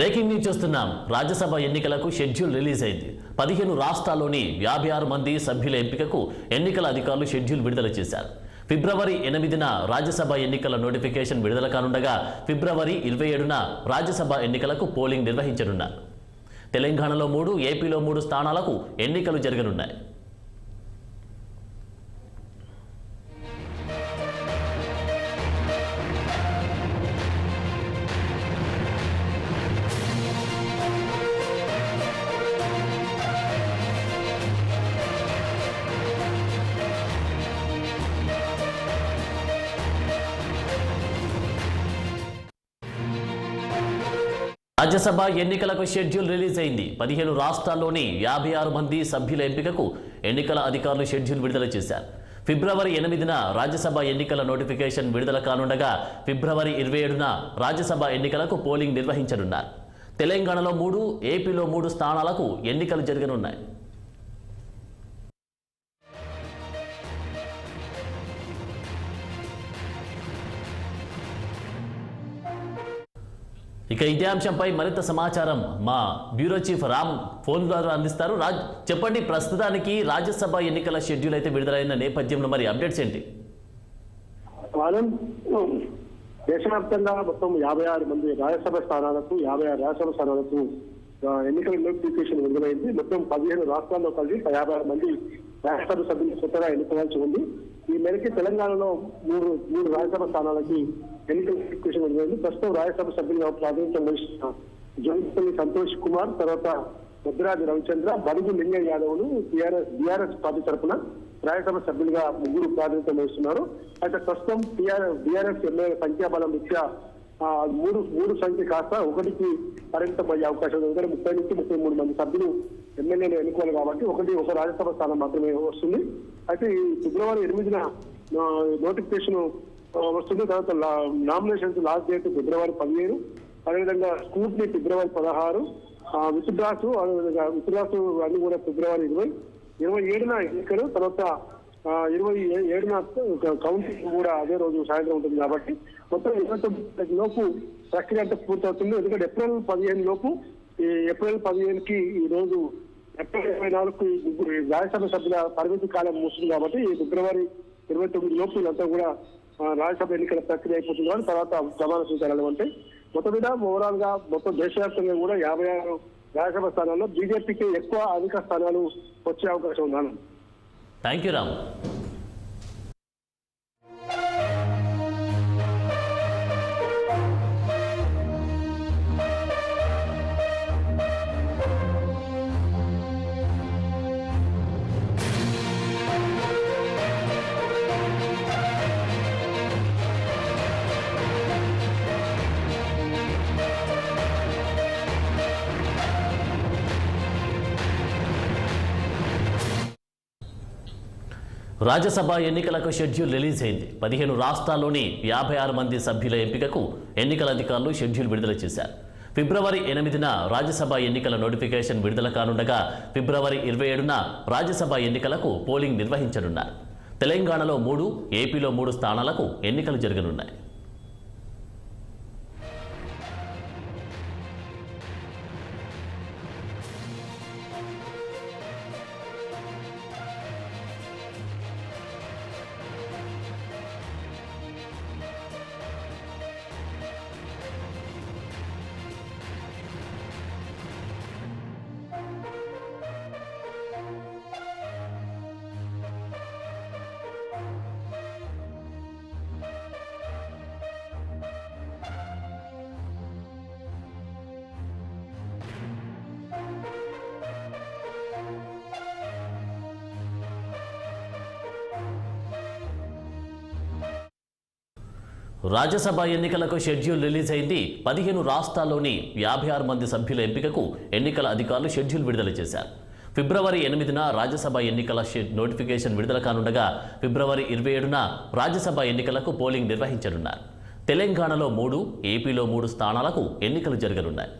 Breaking news చూస్తున్నాం. రాజ్యసభ ఎన్నికలకు schedule release అయింది. 15 రాష్ట్రాల్లోని 56 మంది సభ్యుల ఎంపికకు ఎన్నికల అధికారులు షెడ్యూల్ విడుదల చేశారు. ఫిబ్రవరి 8న రాజ్యసభ ఎన్నికల నోటిఫికేషన్ విడుదల కానుండగా ఫిబ్రవరి 27న రాజ్యసభ ఎన్నికలకు పోలింగ్ నిర్వహించనున్నారు. తెలంగాణలో 3, ఏపీలో 3 స్థానాలకు ఎన్నికలు జరగనున్నాయి. రాజ్యసభ ఎన్నికలకు షెడ్యూల్ రిలీజ్ అయింది. 15 రాష్ట్రాల్లోని 56 మంది సభ్యుల ఎంపికకు ఎన్నికల అధికారులు షెడ్యూల్ విడుదల చేశారు. ఫిబ్రవరి 8న రాజ్యసభ ఎన్నికల నోటిఫికేషన్ విడుదల కానుండగా ఫిబ్రవరి 27న రాజ్యసభ ఎన్నికలకు పోలింగ్ నిర్వహించనున్నారు. తెలంగాణలో 3, ఏపీలో 3 స్థానాలకు ఎన్నికలు జరగనున్నాయి. ఇక ఇదే అంశంపై మరింత సమాచారం మా బ్యూరో చీఫ్ రామ్ ఫోన్ ద్వారా అందిస్తారు. చెప్పండి, ప్రస్తుతానికి రాజ్యసభ ఎన్నికల షెడ్యూల్ అయితే విడుదలైన నేపథ్యంలో మరి అప్డేట్స్ ఏంటి? దేశవ్యాప్తంగా మొత్తం 56 మంది రాజ్యసభ స్థానాలకు 56 రాజ్యసభ స్థానాలకు ఎన్నికల నోటిఫికేషన్ విడుదలైంది. మొత్తం 15 రాష్ట్రాల్లో కలిసి 56 మంది రాజ్యసభ సభ్యులు కొత్తగా ఎన్నుకోవాల్సి ఉంది. ఈ మేరకు తెలంగాణలో మూడు రాజ్యసభ స్థానాలకి ఎన్నికల నోటిఫికేషన్ విడుదలైంది. ప్రస్తుతం రాజ్యసభ సభ్యులుగా ప్రాతినిధ్యం వహిస్తున్న జోగిపల్లి సంతోష్ కుమార్, తర్వాత ముద్రాజు రవిచంద్ర, బడుగు లింగయ్య యాదవ్లు బీఆర్ఎస్ పార్టీ తరఫున రాజ్యసభ సభ్యులుగా 3 ప్రాతినిధ్యం వహిస్తున్నారు. అయితే ప్రస్తుతం బీఆర్ఎస్ ఎమ్మెల్యే సంఖ్యాబలం రీత్యా మూడు సంఖ్య కాస్త 1కి పరిమితం అయ్యే అవకాశం ఉంది. 30 నుంచి 33 మంది సభ్యులు ఎమ్మెల్యేలు ఎన్నుకోవాలి కాబట్టి ఒక రాజ్యసభ స్థానం మాత్రమే వస్తుంది. అయితే ఈ ఫిబ్రవరి 8న నోటిఫికేషన్ వస్తుంది. తర్వాత నామినేషన్స్ లాస్ట్ డేట్ ఫిబ్రవరి 15, అదేవిధంగా స్కూట్ని ఫిబ్రవరి 16, విత్డ్రాస్ అన్ని కూడా ఫిబ్రవరి 27న ఎన్నికలు, తర్వాత 27న కౌంటింగ్ కూడా అదే రోజు సాయంత్రం ఉంటుంది. కాబట్టి మొత్తం 29 లోపు ప్రక్రియ అంతా పూర్తవుతుంది. ఎందుకంటే ఏప్రిల్ 15 లోపు, ఏప్రిల్ 15కి ఈ రోజు ఏప్రిల్ 24కు రాజ్యసభ సభ్యుల పరిమితి కాలం ముస్తుంది. కాబట్టి ఈ ఫిబ్రవరి 29 లోపు ఇదంతా కూడా రాజ్యసభ ఎన్నికల ప్రక్రియ అయిపోతుంది. కానీ తర్వాత ప్రమాణ స్వీకారాలు అంటే మొత్తం మీద ఓవరాల్ గా మొత్తం దేశవ్యాప్తంగా కూడా 56 రాజ్యసభ స్థానాల్లో బీజేపీకి ఎక్కువ అధిక స్థానాలు వచ్చే అవకాశం ఉంది. Thank you Ram. రాజ్యసభ ఎన్నికలకు షెడ్యూల్ రిలీజ్ అయింది. 15 రాష్ట్రాల్లోని 56 మంది సభ్యుల ఎంపికకు ఎన్నికల అధికారులు షెడ్యూల్ విడుదల చేశారు. ఫిబ్రవరి 8న రాజ్యసభ ఎన్నికల నోటిఫికేషన్ విడుదల కానుండగా ఫిబ్రవరి 27న రాజ్యసభ ఎన్నికలకు పోలింగ్ నిర్వహించనున్నారు. తెలంగాణలో 3, ఏపీలో 3 స్థానాలకు ఎన్నికలు జరగనున్నాయి. రాజ్యసభ ఎన్నికలకు షెడ్యూల్ రిలీజ్ అయింది. 15 రాష్ట్రాల్లోని 56 మంది సభ్యుల ఎంపికకు ఎన్నికల అధికారులు షెడ్యూల్ విడుదల చేశారు. ఫిబ్రవరి 8న రాజ్యసభ ఎన్నికల నోటిఫికేషన్ విడుదల కానుండగా ఫిబ్రవరి 27న రాజ్యసభ ఎన్నికలకు పోలింగ్ నిర్వహించనున్నారు. తెలంగాణలో 3, ఏపీలో 3 స్థానాలకు ఎన్నికలు జరగనున్నాయి.